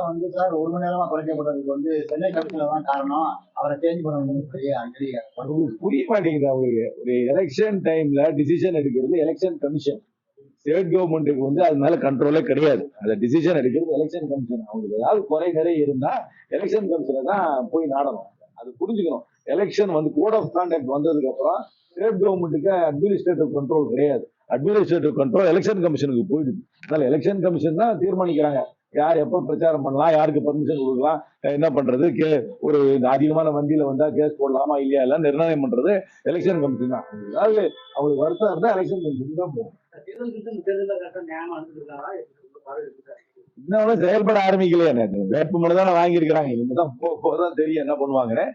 வந்து சார் 1 மணி நேரமா குறைக்கப்பட்டதுக்கு வந்து சென்னை கமிஷனர் தான் காரணம். அவரை சேஞ்ச் பண்ணணும்னு சொல்லி அடிக்கடி புரிய மாட்டேங்குது அவங்களுக்கு. ஒரு எலெக்ஷன் டைம்ல டிசிஷன் எடுக்கிறது எலெக்ஷன் கமிஷன். ஸ்டேட் கவர்மெண்ட்டுக்கு வந்து அது மேல கண்ட்ரோலே கிடையாது. அந்த டிசிஷன் எடுக்கிறது எலெக்ஷன் கமிஷன். அவங்களுக்கு ஏதாவது குறை நிறைய இருந்தா எலெக்ஷன் கமிஷனை தான் போய் நாடணும். அது புரிஞ்சுக்கணும். எலெக்ஷன் வந்து கோட் ஆஃப் கான்டக்ட் வந்ததுக்கு அப்புறம் ஸ்டேட் கவர்மெண்ட்டுக்கு அட்மினிஸ்ட்ரேட்டிவ் கண்ட்ரோல் கிடையாது. அட்மினிஸ்ட்ரேட்டிவ் கண்ட்ரோல் எலெக்ஷன் கமிஷனுக்கு போயிடுது. அதனால எலெக்ஷன் கமிஷன் தான் தீர்மானிக்கிறாங்க. யார் எப்ப பிரச்சாரம் பண்ணலாம், யாருக்கு பர்மிஷன் கொடுக்கலாம், என்ன பண்றது, ஒரு அதிகமான வண்டியில வந்தா கேஸ் போடலாமா இல்லையா எல்லாம் நிர்ணயம் பண்றது எலெக்ஷன் கமிஷன் தான். அதாவது அவங்களுக்கு வருத்தம் இருந்தா எலெக்ஷன் கமிஷன் தான் போகும். இன்னும் செயல்பட ஆரம்பிக்கலையா? வேட்புமனு தானே வாங்கியிருக்கிறாங்க. இனிமேதான் போதான் தெரியும் என்ன பண்ணுவாங்கன்னு.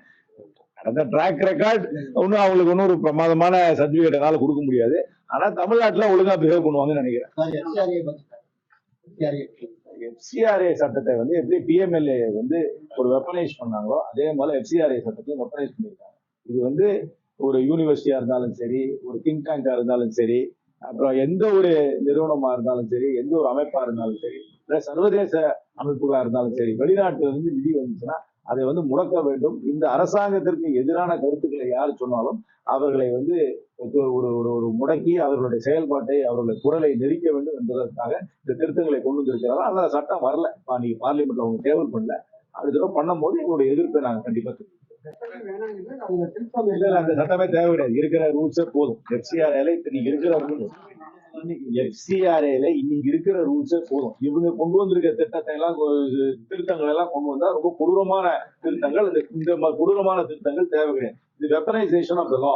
கடந்த ட்ராக் ரெக்கார்ட் ஒன்னும் அவங்களுக்கு ஒன்னும் ஒரு பிரமாதமான சர்டிபிகேட் என்னால கொடுக்க முடியாது. ஆனா தமிழ்நாட்டுல ஒழுங்கா பிஹேவ் பண்ணுவாங்கன்னு நினைக்கிறேன். எஃப்சிஆர்ஏ சட்டத்தை வந்து எப்படி பிஎம்எல்ஏ வந்து ஒரு வெப்பனைஸ் பண்ணாங்களோ அதே மாதிரி எஃப்சிஆர்ஏ சட்டத்தையும் வெப்பனைஸ் பண்ணியிருக்காங்க. இது வந்து ஒரு யூனிவர்சிட்டியா இருந்தாலும் சரி, ஒரு திங்க் டேங்கா இருந்தாலும் சரி, அப்புறம் எந்த ஒரு நிறுவனமா இருந்தாலும் சரி, எந்த ஒரு அமைப்பா இருந்தாலும் சரி, சர்வதேச அமைப்புகளா இருந்தாலும் சரி, வெளிநாட்டுல இருந்து நிதி வந்துச்சுன்னா அதை வந்து முடக்க வேண்டும். இந்த அரசாங்கத்திற்கு எதிரான கருத்துக்களை யார் சொன்னாலும் அவர்களை வந்து ஒரு ஒரு முடக்கி அவர்களுடைய செயல்பாட்டை, அவர்களுடைய குரலை நெரிக்க வேண்டும் என்பதற்காக இந்த திருத்தங்களை கொண்டு வந்திருக்கிறாங்க. அந்த சட்டம் வரல, நீங்க பார்லிமெண்ட்ல அவங்க டேபிள் பண்ணல. அடுத்த பண்ணும் போது எங்களுடைய எதிர்ப்பை நாங்க கண்டிப்பா அந்த சட்டமே தேவை கிடையாது. இருக்கிற ரூல்ஸே போதும். எஃப்சிஆர்ஏல இன்னைக்கு இருக்கிற எஃப்சிஆர்ஏல இன்னைக்கு இருக்கிற ரூல்ஸே போதும். இவங்க கொண்டு வந்திருக்க திட்டத்தை எல்லாம், திருத்தங்கள் எல்லாம் கொண்டு வந்தா ரொம்ப கொடூரமான திருத்தங்கள். இந்த கொடூரமான திருத்தங்கள் தேவை கிடையாது. இது வெப்பனைசேஷன் ஆஃப் தி லா.